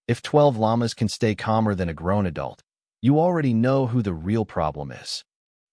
If 12 llamas can stay calmer than a grown adult, you already know who the real problem is.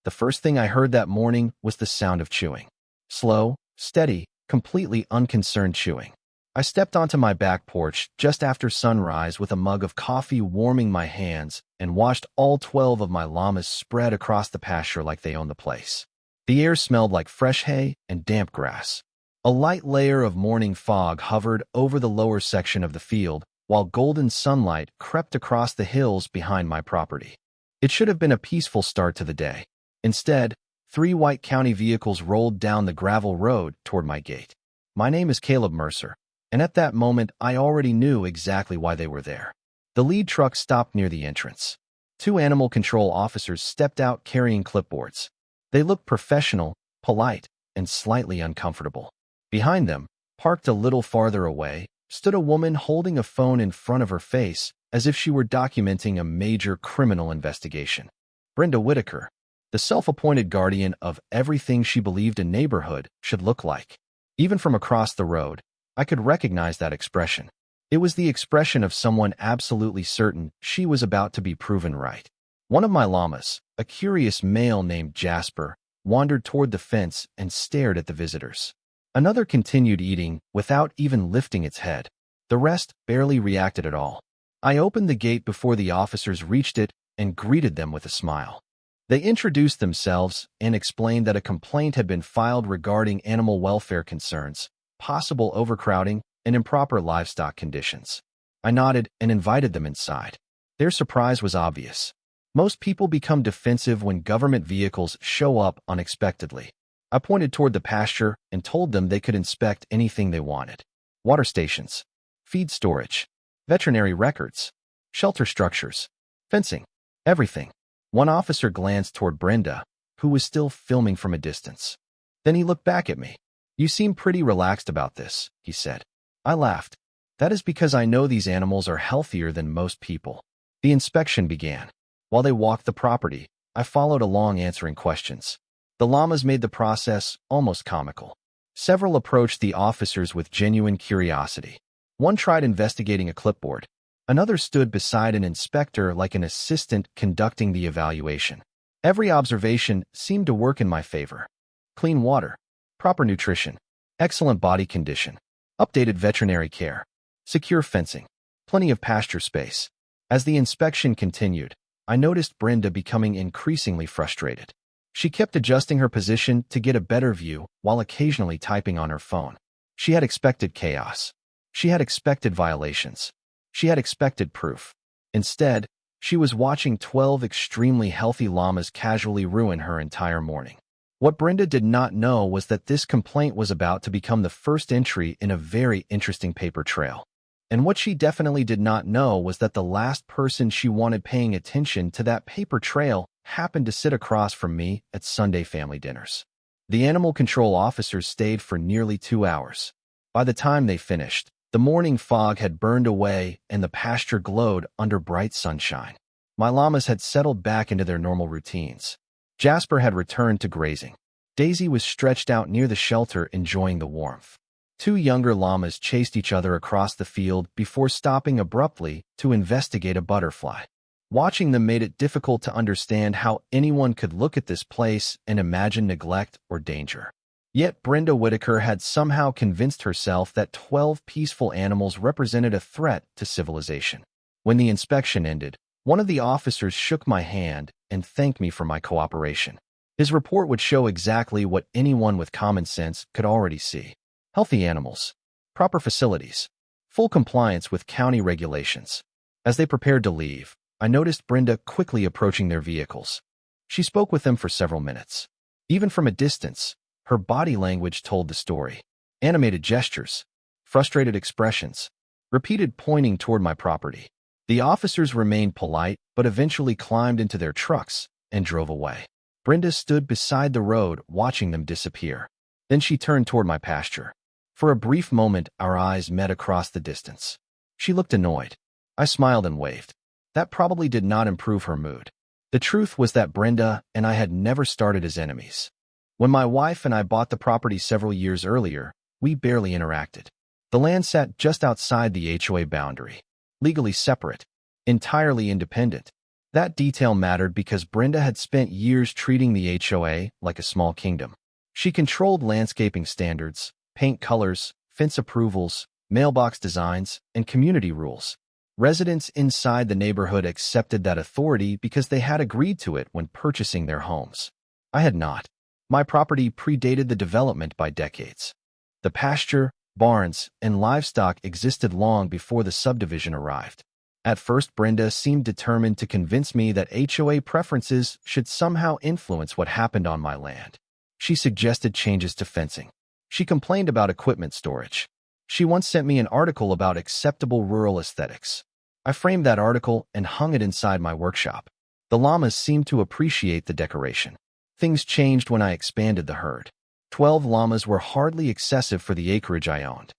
The first thing I heard that morning was the sound of chewing. Slow, steady, completely unconcerned chewing. I stepped onto my back porch just after sunrise with a mug of coffee warming my hands and watched all 12 of my llamas spread across the pasture like they owned the place. The air smelled like fresh hay and damp grass. A light layer of morning fog hovered over the lower section of the field, while golden sunlight crept across the hills behind my property. It should have been a peaceful start to the day. Instead, 3 white county vehicles rolled down the gravel road toward my gate. My name is Caleb Mercer, and at that moment I already knew exactly why they were there. The lead truck stopped near the entrance. 2 animal control officers stepped out carrying clipboards. They looked professional, polite, and slightly uncomfortable. Behind them, parked a little farther away, stood a woman holding a phone in front of her face as if she were documenting a major criminal investigation. Brenda Whitaker, the self-appointed guardian of everything she believed a neighborhood should look like. Even from across the road, I could recognize that expression. It was the expression of someone absolutely certain she was about to be proven right. One of my llamas, a curious male named Jasper, wandered toward the fence and stared at the visitors. Another continued eating without even lifting its head. The rest barely reacted at all. I opened the gate before the officers reached it and greeted them with a smile. They introduced themselves and explained that a complaint had been filed regarding animal welfare concerns, possible overcrowding, and improper livestock conditions. I nodded and invited them inside. Their surprise was obvious. Most people become defensive when government vehicles show up unexpectedly. I pointed toward the pasture and told them they could inspect anything they wanted. Water stations, feed storage, veterinary records, shelter structures, fencing, everything. One officer glanced toward Brenda, who was still filming from a distance. Then he looked back at me. "You seem pretty relaxed about this," he said. I laughed. "That is because I know these animals are healthier than most people." The inspection began. While they walked the property, I followed along answering questions. The llamas made the process almost comical. Several approached the officers with genuine curiosity. One tried investigating a clipboard. Another stood beside an inspector like an assistant conducting the evaluation. Every observation seemed to work in my favor. Clean water, proper nutrition, excellent body condition, updated veterinary care, secure fencing, plenty of pasture space. As the inspection continued, I noticed Brenda becoming increasingly frustrated. She kept adjusting her position to get a better view while occasionally typing on her phone. She had expected chaos. She had expected violations. She had expected proof. Instead, she was watching 12 extremely healthy llamas casually ruin her entire morning. What Brenda did not know was that this complaint was about to become the first entry in a very interesting paper trail. And what she definitely did not know was that the last person she wanted paying attention to that paper trail happened to sit across from me at Sunday family dinners. The animal control officers stayed for nearly 2 hours. By the time they finished, the morning fog had burned away and the pasture glowed under bright sunshine. My llamas had settled back into their normal routines. Jasper had returned to grazing. Daisy was stretched out near the shelter enjoying the warmth. 2 younger llamas chased each other across the field before stopping abruptly to investigate a butterfly. Watching them made it difficult to understand how anyone could look at this place and imagine neglect or danger. Yet Brenda Whitaker had somehow convinced herself that 12 peaceful animals represented a threat to civilization. When the inspection ended, one of the officers shook my hand and thanked me for my cooperation. His report would show exactly what anyone with common sense could already see. Healthy animals, proper facilities, full compliance with county regulations. As they prepared to leave, I noticed Brenda quickly approaching their vehicles. She spoke with them for several minutes. Even from a distance, her body language told the story. Animated gestures, frustrated expressions, repeated pointing toward my property. The officers remained polite, but eventually climbed into their trucks and drove away. Brenda stood beside the road watching them disappear. Then she turned toward my pasture. For a brief moment, our eyes met across the distance. She looked annoyed. I smiled and waved. That probably did not improve her mood. The truth was that Brenda and I had never started as enemies. When my wife and I bought the property several years earlier, we barely interacted. The land sat just outside the HOA boundary. legally separate, entirely independent. That detail mattered because Brenda had spent years treating the HOA like a small kingdom. She controlled landscaping standards, paint colors, fence approvals, mailbox designs, and community rules. Residents inside the neighborhood accepted that authority because they had agreed to it when purchasing their homes. I had not. My property predated the development by decades. The pasture, barns, and livestock existed long before the subdivision arrived. At first, Brenda seemed determined to convince me that HOA preferences should somehow influence what happened on my land. She suggested changes to fencing. She complained about equipment storage. She once sent me an article about acceptable rural aesthetics. I framed that article and hung it inside my workshop. The llamas seemed to appreciate the decoration. Things changed when I expanded the herd. 12 llamas were hardly excessive for the acreage I owned.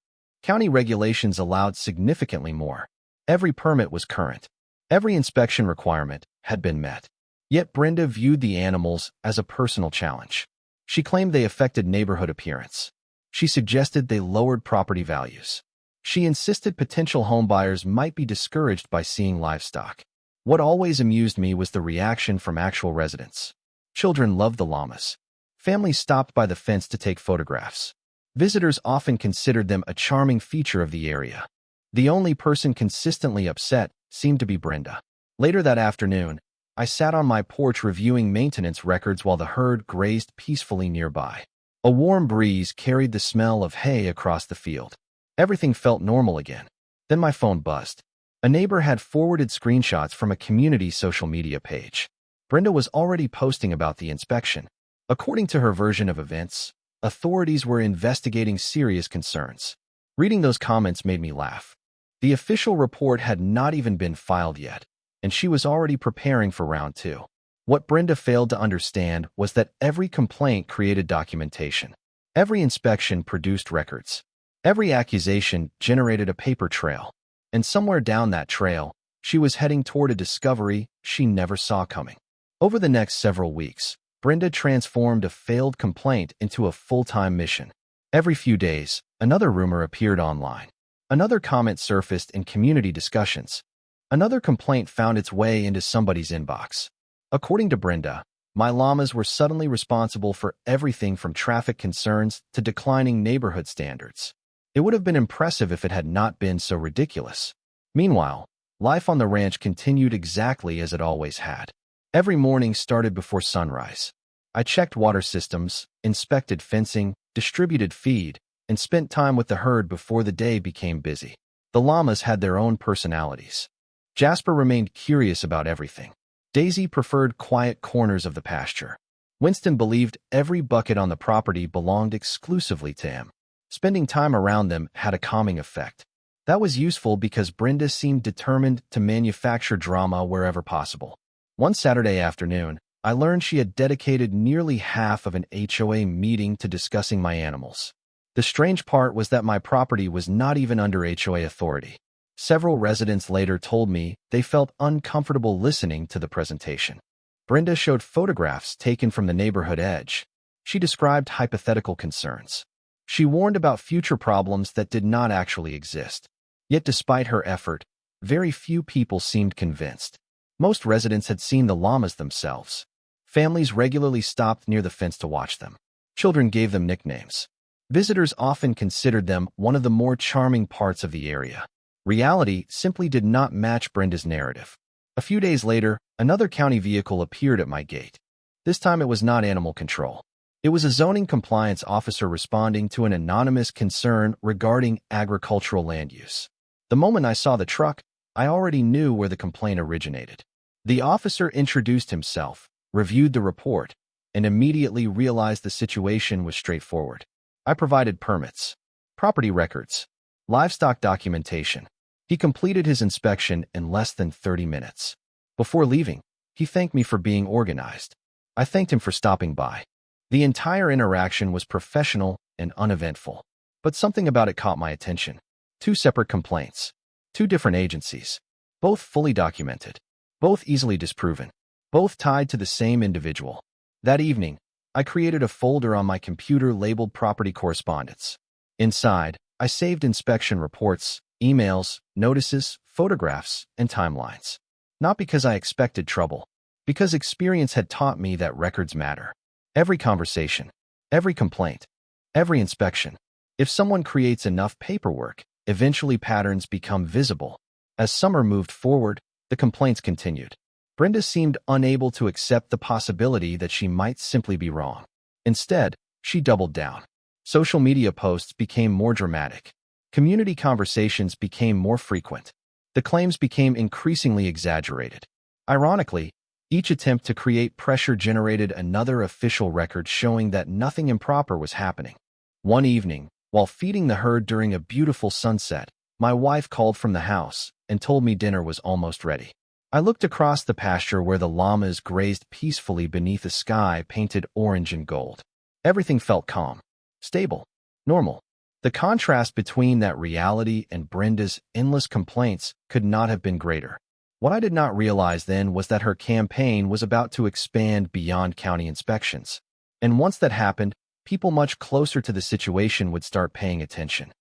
County regulations allowed significantly more. Every permit was current. Every inspection requirement had been met. Yet Brenda viewed the animals as a personal challenge. She claimed they affected neighborhood appearance. She suggested they lowered property values. She insisted potential homebuyers might be discouraged by seeing livestock. What always amused me was the reaction from actual residents. Children loved the llamas. Families stopped by the fence to take photographs. Visitors often considered them a charming feature of the area. The only person consistently upset seemed to be Brenda. Later that afternoon, I sat on my porch reviewing maintenance records while the herd grazed peacefully nearby. A warm breeze carried the smell of hay across the field. Everything felt normal again. Then my phone buzzed. A neighbor had forwarded screenshots from a community social media page. Brenda was already posting about the inspection. According to her version of events, authorities were investigating serious concerns. Reading those comments made me laugh. The official report had not even been filed yet, and she was already preparing for round 2. What Brenda failed to understand was that every complaint created documentation. Every inspection produced records. Every accusation generated a paper trail. And somewhere down that trail, she was heading toward a discovery she never saw coming. Over the next several weeks, Brenda transformed a failed complaint into a full-time mission. Every few days, another rumor appeared online. Another comment surfaced in community discussions. Another complaint found its way into somebody's inbox. According to Brenda, my llamas were suddenly responsible for everything from traffic concerns to declining neighborhood standards. It would have been impressive if it had not been so ridiculous. Meanwhile, life on the ranch continued exactly as it always had. Every morning started before sunrise. I checked water systems, inspected fencing, distributed feed, and spent time with the herd before the day became busy. The llamas had their own personalities. Jasper remained curious about everything. Daisy preferred quiet corners of the pasture. Winston believed every bucket on the property belonged exclusively to him. Spending time around them had a calming effect. That was useful because Brenda seemed determined to manufacture drama wherever possible. One Saturday afternoon, I learned she had dedicated nearly half of an HOA meeting to discussing my animals. The strange part was that my property was not even under HOA authority. Several residents later told me they felt uncomfortable listening to the presentation. Brenda showed photographs taken from the neighborhood edge. She described hypothetical concerns. She warned about future problems that did not actually exist. Yet despite her effort, very few people seemed convinced. Most residents had seen the llamas themselves. Families regularly stopped near the fence to watch them. Children gave them nicknames. Visitors often considered them one of the more charming parts of the area. Reality simply did not match Brenda's narrative. A few days later, another county vehicle appeared at my gate. This time it was not animal control. It was a zoning compliance officer responding to an anonymous concern regarding agricultural land use. The moment I saw the truck, I already knew where the complaint originated. The officer introduced himself, reviewed the report, and immediately realized the situation was straightforward. I provided permits, property records, livestock documentation. He completed his inspection in less than 30 minutes. Before leaving, he thanked me for being organized. I thanked him for stopping by. The entire interaction was professional and uneventful. But something about it caught my attention. 2 separate complaints. 2 different agencies. Both fully documented. Both easily disproven. Both tied to the same individual. That evening, I created a folder on my computer labeled Property Correspondence. Inside, I saved inspection reports, emails, notices, photographs, and timelines. Not because I expected trouble, because experience had taught me that records matter. Every conversation, every complaint, every inspection. If someone creates enough paperwork, eventually patterns become visible. As summer moved forward, the complaints continued. Brenda seemed unable to accept the possibility that she might simply be wrong. Instead, she doubled down. Social media posts became more dramatic. Community conversations became more frequent. The claims became increasingly exaggerated. Ironically, each attempt to create pressure generated another official record showing that nothing improper was happening. One evening, while feeding the herd during a beautiful sunset, my wife called from the house and told me dinner was almost ready. I looked across the pasture where the llamas grazed peacefully beneath a sky painted orange and gold. Everything felt calm, stable, normal. The contrast between that reality and Brenda's endless complaints could not have been greater. What I did not realize then was that her campaign was about to expand beyond county inspections. And once that happened, people much closer to the situation would start paying attention.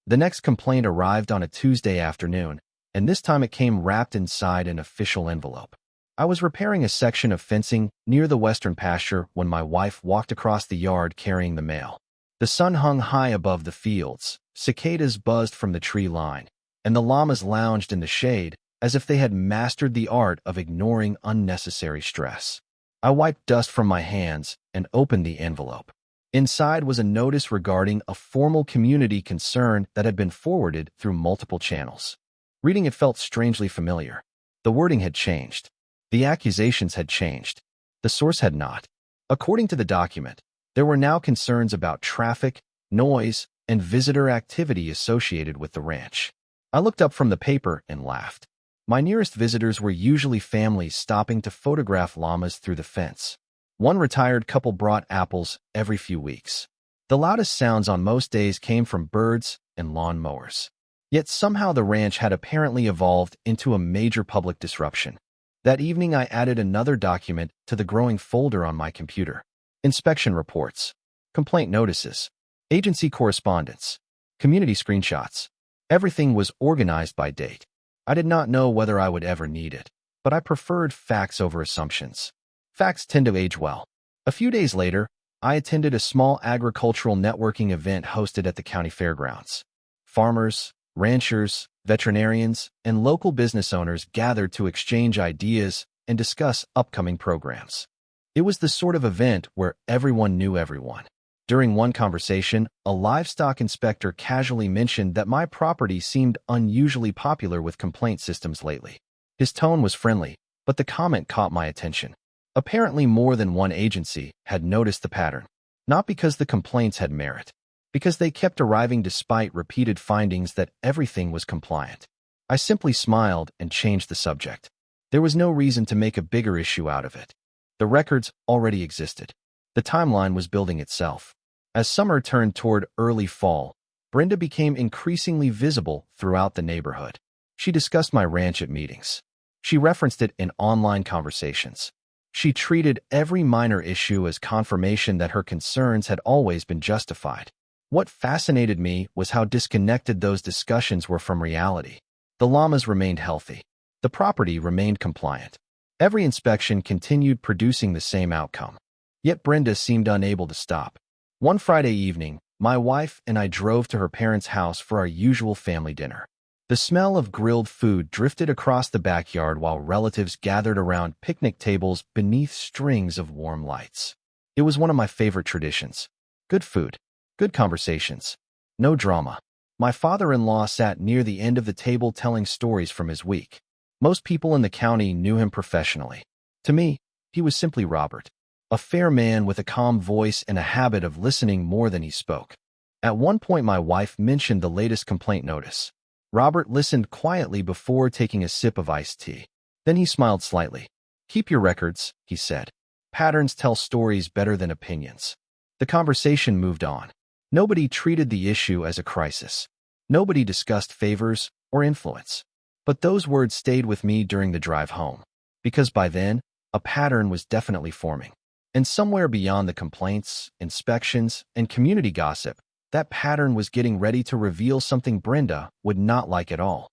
The next complaint arrived on a Tuesday afternoon, and this time it came wrapped inside an official envelope. I was repairing a section of fencing near the western pasture when my wife walked across the yard carrying the mail. The sun hung high above the fields, cicadas buzzed from the tree line, and the llamas lounged in the shade as if they had mastered the art of ignoring unnecessary stress. I wiped dust from my hands and opened the envelope. Inside was a notice regarding a formal community concern that had been forwarded through multiple channels. Reading it felt strangely familiar. The wording had changed. The accusations had changed. The source had not. According to the document, there were now concerns about traffic, noise, and visitor activity associated with the ranch. I looked up from the paper and laughed. My nearest visitors were usually families stopping to photograph llamas through the fence. One retired couple brought apples every few weeks. The loudest sounds on most days came from birds and lawn mowers. Yet somehow the ranch had apparently evolved into a major public disruption. That evening I added another document to the growing folder on my computer. Inspection reports, complaint notices, agency correspondence, community screenshots. Everything was organized by date. I did not know whether I would ever need it, but I preferred facts over assumptions. Facts tend to age well. A few days later, I attended a small agricultural networking event hosted at the county fairgrounds. Farmers, ranchers, veterinarians, and local business owners gathered to exchange ideas and discuss upcoming programs. It was the sort of event where everyone knew everyone. During one conversation, a livestock inspector casually mentioned that my property seemed unusually popular with complaint systems lately. His tone was friendly, but the comment caught my attention. Apparently more than one agency had noticed the pattern. Not because the complaints had merit, because they kept arriving despite repeated findings that everything was compliant. I simply smiled and changed the subject. There was no reason to make a bigger issue out of it. The records already existed. The timeline was building itself. As summer turned toward early fall, Brenda became increasingly visible throughout the neighborhood. She discussed my ranch at meetings. She referenced it in online conversations. She treated every minor issue as confirmation that her concerns had always been justified. What fascinated me was how disconnected those discussions were from reality. The llamas remained healthy. The property remained compliant. Every inspection continued producing the same outcome. Yet Brenda seemed unable to stop. One Friday evening, my wife and I drove to her parents' house for our usual family dinner. The smell of grilled food drifted across the backyard while relatives gathered around picnic tables beneath strings of warm lights. It was one of my favorite traditions. Good food, good conversations, no drama. My father-in-law sat near the end of the table telling stories from his week. Most people in the county knew him professionally. To me, he was simply Robert, a fair man with a calm voice and a habit of listening more than he spoke. At one point my wife mentioned the latest complaint notice. Robert listened quietly before taking a sip of iced tea. Then he smiled slightly. "Keep your records," he said. "Patterns tell stories better than opinions." The conversation moved on. Nobody treated the issue as a crisis. Nobody discussed favors or influence. But those words stayed with me during the drive home, because by then, a pattern was definitely forming. And somewhere beyond the complaints, inspections, and community gossip, That pattern was getting ready to reveal something Brenda would not like at all.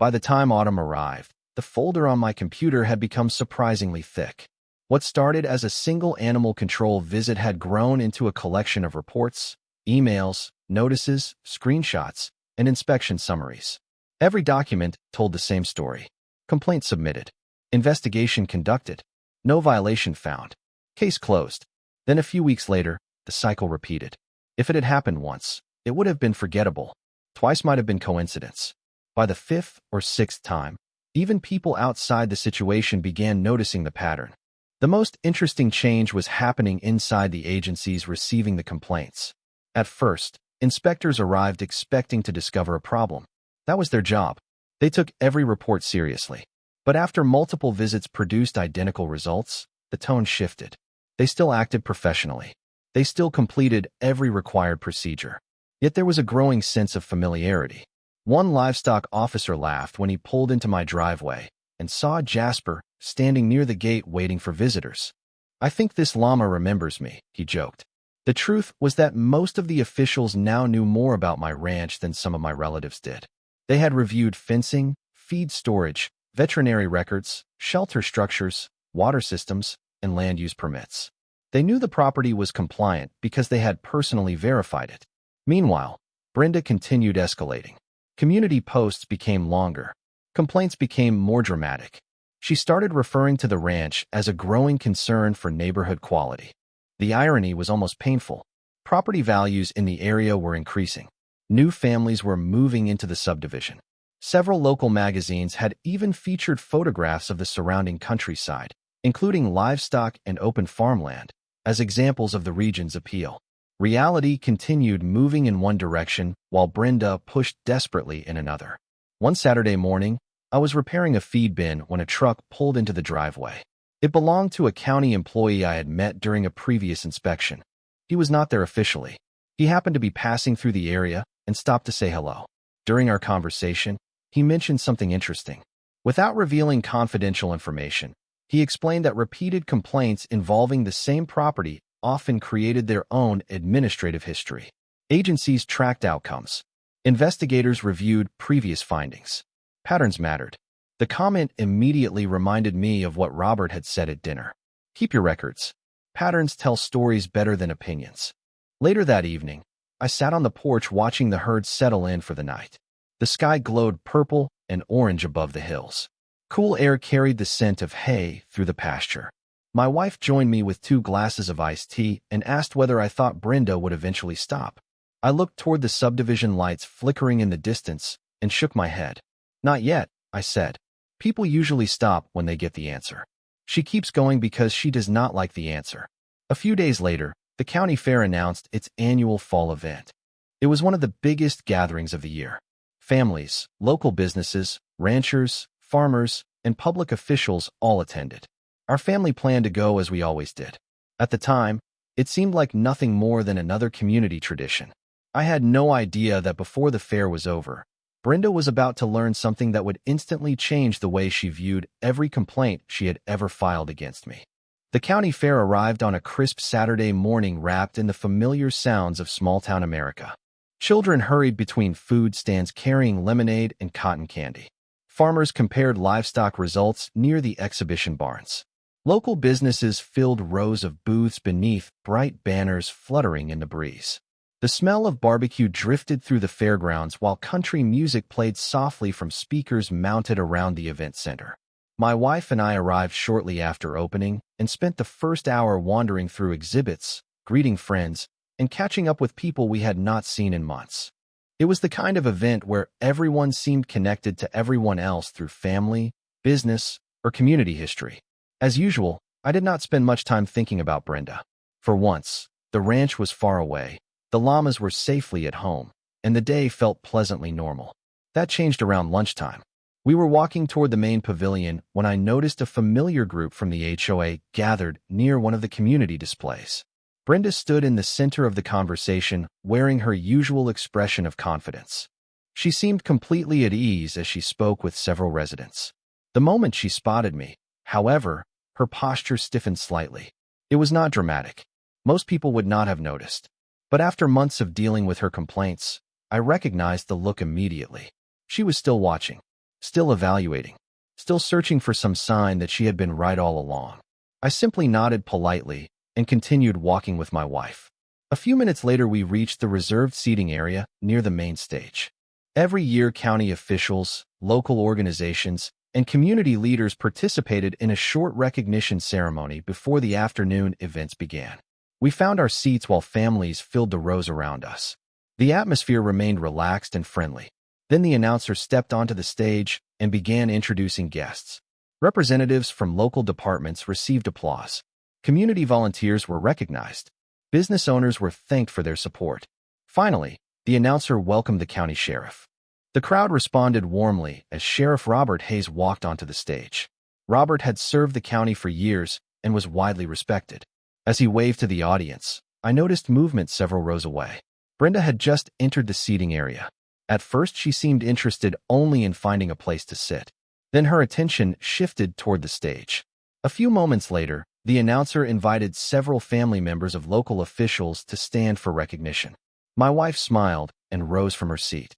By the time autumn arrived, the folder on my computer had become surprisingly thick. What started as a single animal control visit had grown into a collection of reports, emails, notices, screenshots, and inspection summaries. Every document told the same story. Complaint submitted. Investigation conducted. No violation found. Case closed. Then a few weeks later, the cycle repeated. If it had happened once, it would have been forgettable. Twice might have been coincidence. By the fifth or sixth time, even people outside the situation began noticing the pattern. The most interesting change was happening inside the agencies receiving the complaints. At first, inspectors arrived expecting to discover a problem. That was their job. They took every report seriously. But after multiple visits produced identical results, the tone shifted. They still acted professionally. They still completed every required procedure. Yet there was a growing sense of familiarity. One livestock officer laughed when he pulled into my driveway and saw Jasper standing near the gate waiting for visitors. "I think this llama remembers me," he joked. The truth was that most of the officials now knew more about my ranch than some of my relatives did. They had reviewed fencing, feed storage, veterinary records, shelter structures, water systems, and land use permits. They knew the property was compliant because they had personally verified it. Meanwhile, Brenda continued escalating. Community posts became longer. Complaints became more dramatic. She started referring to the ranch as a growing concern for neighborhood quality. The irony was almost painful. Property values in the area were increasing. New families were moving into the subdivision. Several local magazines had even featured photographs of the surrounding countryside, including livestock and open farmland, as examples of the region's appeal. Reality continued moving in one direction while Brenda pushed desperately in another. One Saturday morning, I was repairing a feed bin when a truck pulled into the driveway. It belonged to a county employee I had met during a previous inspection. He was not there officially. He happened to be passing through the area and stopped to say hello. During our conversation, he mentioned something interesting. Without revealing confidential information, he explained that repeated complaints involving the same property often created their own administrative history. Agencies tracked outcomes. Investigators reviewed previous findings. Patterns mattered. The comment immediately reminded me of what Robert had said at dinner. Keep your records. Patterns tell stories better than opinions. Later that evening, I sat on the porch watching the herd settle in for the night. The sky glowed purple and orange above the hills. Cool air carried the scent of hay through the pasture. My wife joined me with 2 glasses of iced tea and asked whether I thought Brenda would eventually stop. I looked toward the subdivision lights flickering in the distance and shook my head. "Not yet," I said. "People usually stop when they get the answer. She keeps going because she does not like the answer." A few days later, the county fair announced its annual fall event. It was one of the biggest gatherings of the year. Families, local businesses, ranchers, farmers, and public officials all attended. Our family planned to go as we always did. At the time, it seemed like nothing more than another community tradition. I had no idea that before the fair was over, Brenda was about to learn something that would instantly change the way she viewed every complaint she had ever filed against me. The county fair arrived on a crisp Saturday morning wrapped in the familiar sounds of small-town America. Children hurried between food stands carrying lemonade and cotton candy. Farmers compared livestock results near the exhibition barns. Local businesses filled rows of booths beneath bright banners fluttering in the breeze. The smell of barbecue drifted through the fairgrounds while country music played softly from speakers mounted around the event center. My wife and I arrived shortly after opening and spent the first hour wandering through exhibits, greeting friends, and catching up with people we had not seen in months. It was the kind of event where everyone seemed connected to everyone else through family, business, or community history. As usual, I did not spend much time thinking about Brenda. For once, the ranch was far away, the llamas were safely at home, and the day felt pleasantly normal. That changed around lunchtime. We were walking toward the main pavilion when I noticed a familiar group from the HOA gathered near one of the community displays. Brenda stood in the center of the conversation, wearing her usual expression of confidence. She seemed completely at ease as she spoke with several residents. The moment she spotted me, however, her posture stiffened slightly. It was not dramatic. Most people would not have noticed. But after months of dealing with her complaints, I recognized the look immediately. She was still watching, still evaluating, still searching for some sign that she had been right all along. I simply nodded politely and continued walking with my wife. A few minutes later, we reached the reserved seating area near the main stage. Every year, county officials, local organizations, and community leaders participated in a short recognition ceremony before the afternoon events began. We found our seats while families filled the rows around us. The atmosphere remained relaxed and friendly. Then the announcer stepped onto the stage and began introducing guests. Representatives from local departments received applause. Community volunteers were recognized. Business owners were thanked for their support. Finally, the announcer welcomed the county sheriff. The crowd responded warmly as Sheriff Robert Hayes walked onto the stage. Robert had served the county for years and was widely respected. As he waved to the audience, I noticed movement several rows away. Brenda had just entered the seating area. At first, she seemed interested only in finding a place to sit. Then her attention shifted toward the stage. A few moments later, the announcer invited several family members of local officials to stand for recognition. My wife smiled and rose from her seat.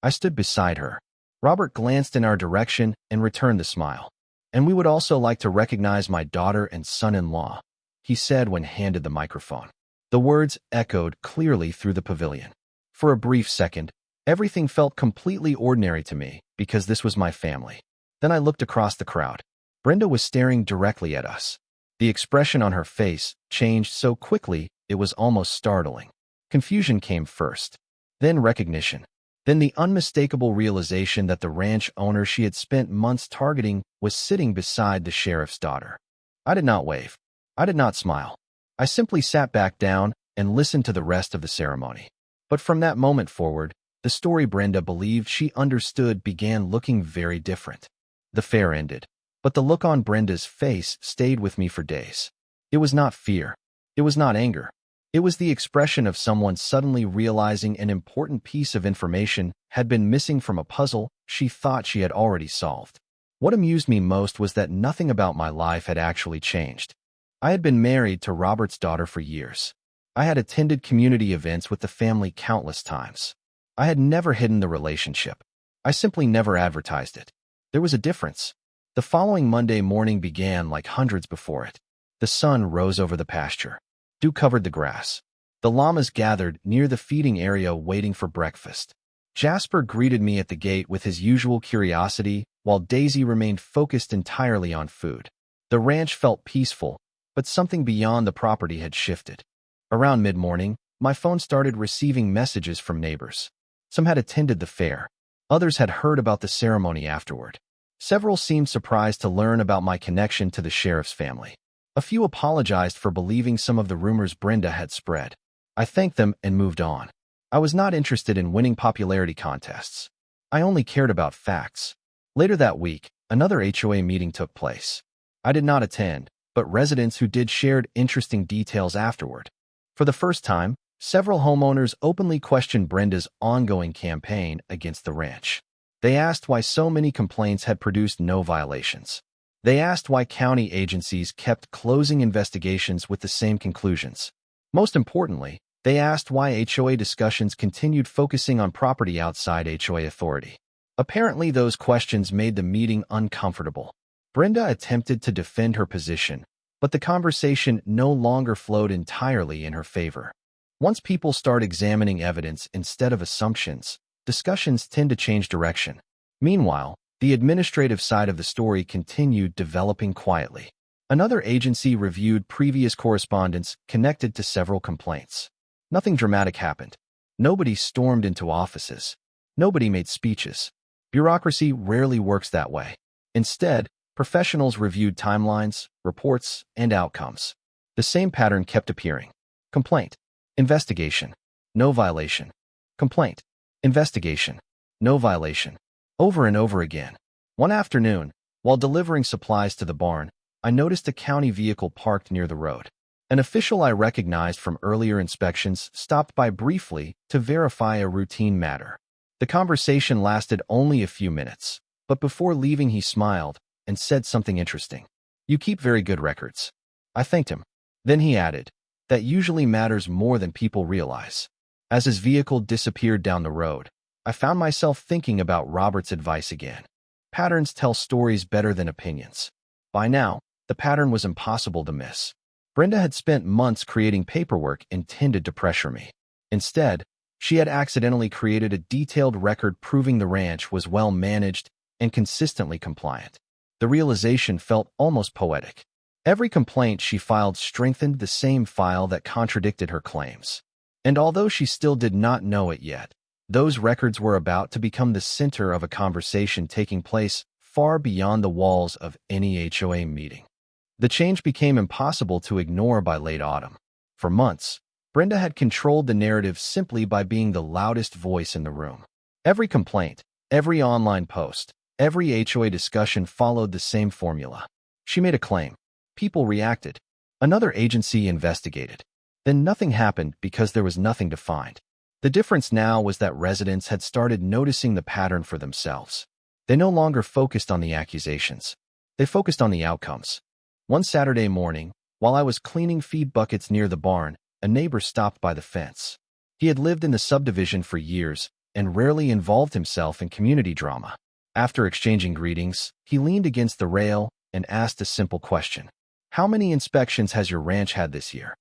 I stood beside her. Robert glanced in our direction and returned the smile. "And we would also like to recognize my daughter and son-in-law," he said when handed the microphone. The words echoed clearly through the pavilion. For a brief second, everything felt completely ordinary to me because this was my family. Then I looked across the crowd. Brenda was staring directly at us. The expression on her face changed so quickly it was almost startling. Confusion came first, then recognition, then the unmistakable realization that the ranch owner she had spent months targeting was sitting beside the sheriff's daughter. I did not wave. I did not smile. I simply sat back down and listened to the rest of the ceremony. But from that moment forward, the story Brenda believed she understood began looking very different. The fair ended, but the look on Brenda's face stayed with me for days. It was not fear. It was not anger. It was the expression of someone suddenly realizing an important piece of information had been missing from a puzzle she thought she had already solved. What amused me most was that nothing about my life had actually changed. I had been married to Robert's daughter for years. I had attended community events with the family countless times. I had never hidden the relationship. I simply never advertised it. There was a difference. The following Monday morning began like hundreds before it. The sun rose over the pasture. Dew covered the grass. The llamas gathered near the feeding area waiting for breakfast. Jasper greeted me at the gate with his usual curiosity, while Daisy remained focused entirely on food. The ranch felt peaceful, but something beyond the property had shifted. Around mid-morning, my phone started receiving messages from neighbors. Some had attended the fair. Others had heard about the ceremony afterward. Several seemed surprised to learn about my connection to the sheriff's family. A few apologized for believing some of the rumors Brenda had spread. I thanked them and moved on. I was not interested in winning popularity contests. I only cared about facts. Later that week, another HOA meeting took place. I did not attend, but residents who did shared interesting details afterward. For the first time, several homeowners openly questioned Brenda's ongoing campaign against the ranch. They asked why so many complaints had produced no violations. They asked why county agencies kept closing investigations with the same conclusions. Most importantly, they asked why HOA discussions continued focusing on property outside HOA authority. Apparently, those questions made the meeting uncomfortable. Brenda attempted to defend her position, but the conversation no longer flowed entirely in her favor. Once people start examining evidence instead of assumptions, discussions tend to change direction. Meanwhile, the administrative side of the story continued developing quietly. Another agency reviewed previous correspondence connected to several complaints. Nothing dramatic happened. Nobody stormed into offices. Nobody made speeches. Bureaucracy rarely works that way. Instead, professionals reviewed timelines, reports, and outcomes. The same pattern kept appearing. Complaint. Investigation. No violation. Complaint. Investigation. No violation. Over and over again. One afternoon, while delivering supplies to the barn, I noticed a county vehicle parked near the road. An official I recognized from earlier inspections stopped by briefly to verify a routine matter. The conversation lasted only a few minutes, but before leaving he smiled and said something interesting. "You keep very good records." I thanked him. Then he added, that usually matters more than people realize. As his vehicle disappeared down the road, I found myself thinking about Robert's advice again. Patterns tell stories better than opinions. By now, the pattern was impossible to miss. Brenda had spent months creating paperwork intended to pressure me. Instead, she had accidentally created a detailed record proving the ranch was well managed and consistently compliant. The realization felt almost poetic. Every complaint she filed strengthened the same file that contradicted her claims. And although she still did not know it yet, those records were about to become the center of a conversation taking place far beyond the walls of any HOA meeting. The change became impossible to ignore by late autumn. For months, Brenda had controlled the narrative simply by being the loudest voice in the room. Every complaint, every online post, every HOA discussion followed the same formula. She made a claim. People reacted. Another agency investigated. Then nothing happened because there was nothing to find. The difference now was that residents had started noticing the pattern for themselves. They no longer focused on the accusations. They focused on the outcomes. One Saturday morning, while I was cleaning feed buckets near the barn, a neighbor stopped by the fence. He had lived in the subdivision for years and rarely involved himself in community drama. After exchanging greetings, he leaned against the rail and asked a simple question. "How many inspections has your ranch had this year?"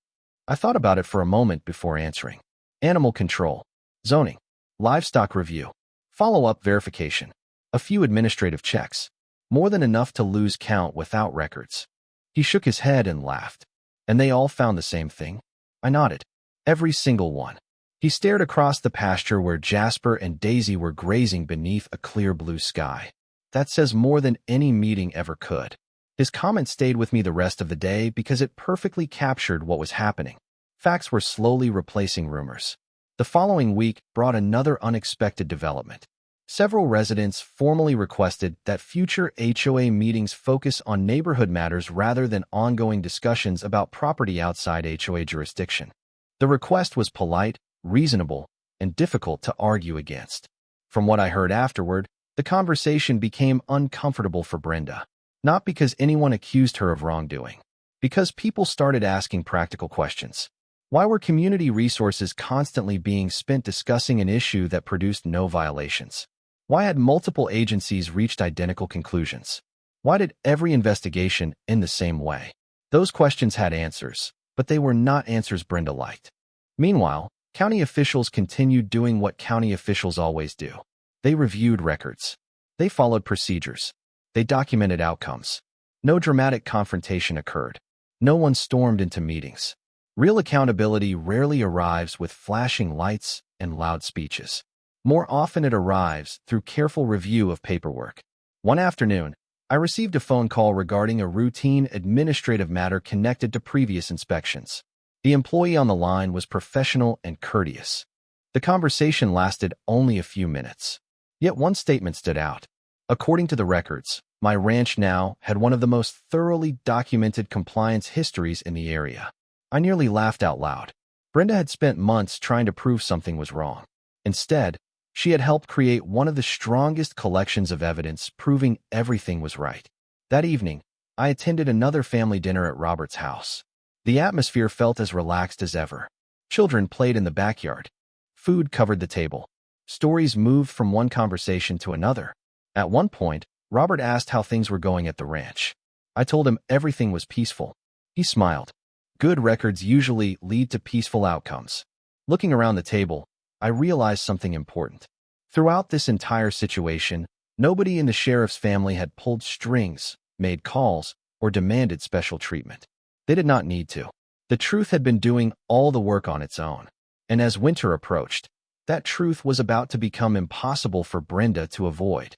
I thought about it for a moment before answering. Animal control, zoning, livestock review, follow-up verification, a few administrative checks, more than enough to lose count without records. He shook his head and laughed. And they all found the same thing? I nodded. Every single one. He stared across the pasture where Jasper and Daisy were grazing beneath a clear blue sky. That says more than any meeting ever could. His comment stayed with me the rest of the day because it perfectly captured what was happening. Facts were slowly replacing rumors. The following week brought another unexpected development. Several residents formally requested that future HOA meetings focus on neighborhood matters rather than ongoing discussions about property outside HOA jurisdiction. The request was polite, reasonable, and difficult to argue against. From what I heard afterward, the conversation became uncomfortable for Brenda. Not because anyone accused her of wrongdoing. Because people started asking practical questions. Why were community resources constantly being spent discussing an issue that produced no violations? Why had multiple agencies reached identical conclusions? Why did every investigation end the same way? Those questions had answers, but they were not answers Brenda liked. Meanwhile, county officials continued doing what county officials always do. They reviewed records. They followed procedures. They documented outcomes. No dramatic confrontation occurred. No one stormed into meetings. Real accountability rarely arrives with flashing lights and loud speeches. More often it arrives through careful review of paperwork. One afternoon, I received a phone call regarding a routine administrative matter connected to previous inspections. The employee on the line was professional and courteous. The conversation lasted only a few minutes. Yet one statement stood out. According to the records, my ranch now had one of the most thoroughly documented compliance histories in the area. I nearly laughed out loud. Brenda had spent months trying to prove something was wrong. Instead, she had helped create one of the strongest collections of evidence proving everything was right. That evening, I attended another family dinner at Robert's house. The atmosphere felt as relaxed as ever. Children played in the backyard. Food covered the table. Stories moved from one conversation to another. At one point, Robert asked how things were going at the ranch. I told him everything was peaceful. He smiled. Good records usually lead to peaceful outcomes. Looking around the table, I realized something important. Throughout this entire situation, nobody in the sheriff's family had pulled strings, made calls, or demanded special treatment. They did not need to. The truth had been doing all the work on its own. And as winter approached, that truth was about to become impossible for Brenda to avoid.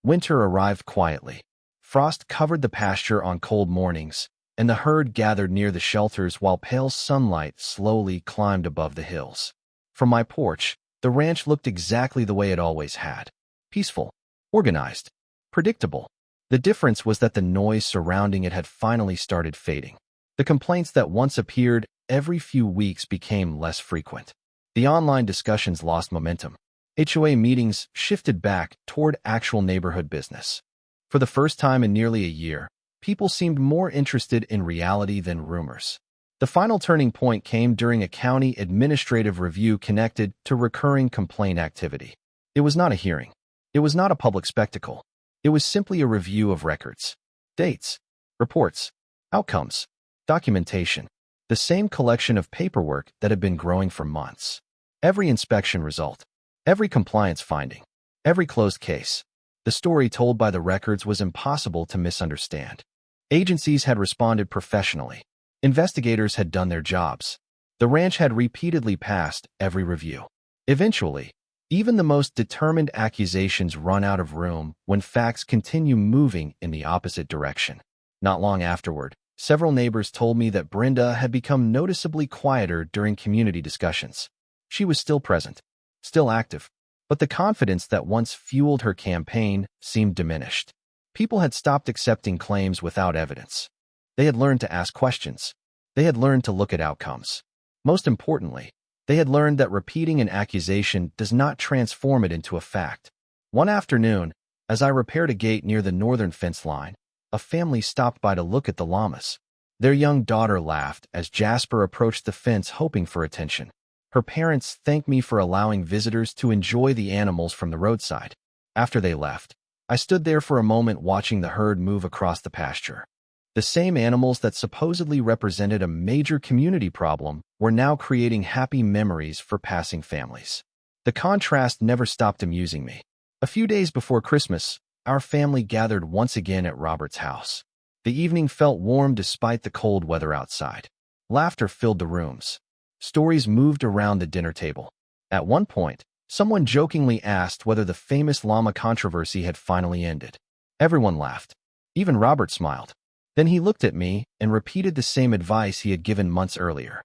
Winter arrived quietly. Frost covered the pasture on cold mornings, and the herd gathered near the shelters while pale sunlight slowly climbed above the hills. From my porch, the ranch looked exactly the way it always had. Peaceful, organized, predictable. The difference was that the noise surrounding it had finally started fading. The complaints that once appeared every few weeks became less frequent. The online discussions lost momentum. HOA meetings shifted back toward actual neighborhood business. For the first time in nearly a year, people seemed more interested in reality than rumors. The final turning point came during a county administrative review connected to recurring complaint activity. It was not a hearing. It was not a public spectacle. It was simply a review of records, dates, reports, outcomes, documentation, the same collection of paperwork that had been growing for months. Every inspection result, every compliance finding, every closed case. The story told by the records was impossible to misunderstand. Agencies had responded professionally. Investigators had done their jobs. The ranch had repeatedly passed every review. Eventually, even the most determined accusations run out of room when facts continue moving in the opposite direction. Not long afterward, several neighbors told me that Brenda had become noticeably quieter during community discussions. She was still present, still active, but the confidence that once fueled her campaign seemed diminished. People had stopped accepting claims without evidence. They had learned to ask questions. They had learned to look at outcomes. Most importantly, they had learned that repeating an accusation does not transform it into a fact. One afternoon, as I repaired a gate near the northern fence line, a family stopped by to look at the llamas. Their young daughter laughed as Jasper approached the fence hoping for attention. Her parents thanked me for allowing visitors to enjoy the animals from the roadside. After they left, I stood there for a moment watching the herd move across the pasture. The same animals that supposedly represented a major community problem were now creating happy memories for passing families. The contrast never stopped amusing me. A few days before Christmas, our family gathered once again at Robert's house. The evening felt warm despite the cold weather outside. Laughter filled the rooms. Stories moved around the dinner table. At one point, someone jokingly asked whether the famous llama controversy had finally ended. Everyone laughed. Even Robert smiled. Then he looked at me and repeated the same advice he had given months earlier.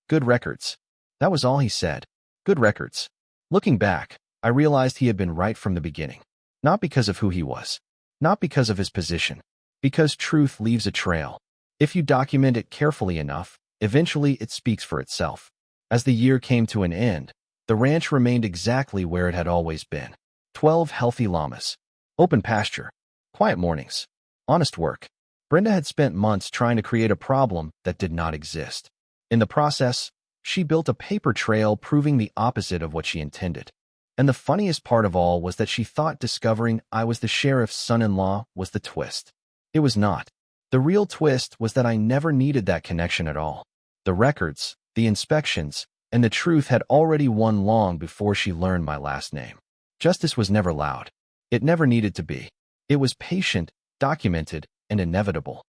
Good records. That was all he said. Good records. Looking back, I realized he had been right from the beginning. Not because of who he was. Not because of his position. Because truth leaves a trail. If you document it carefully enough, eventually it speaks for itself. As the year came to an end, the ranch remained exactly where it had always been. 12 healthy llamas. Open pasture. Quiet mornings. Honest work. Brenda had spent months trying to create a problem that did not exist. In the process, she built a paper trail proving the opposite of what she intended. And the funniest part of all was that she thought discovering I was the sheriff's son-in-law was the twist. It was not. The real twist was that I never needed that connection at all. The records, the inspections, and the truth had already won long before she learned my last name. Justice was never loud. It never needed to be. It was patient, documented, and inevitable.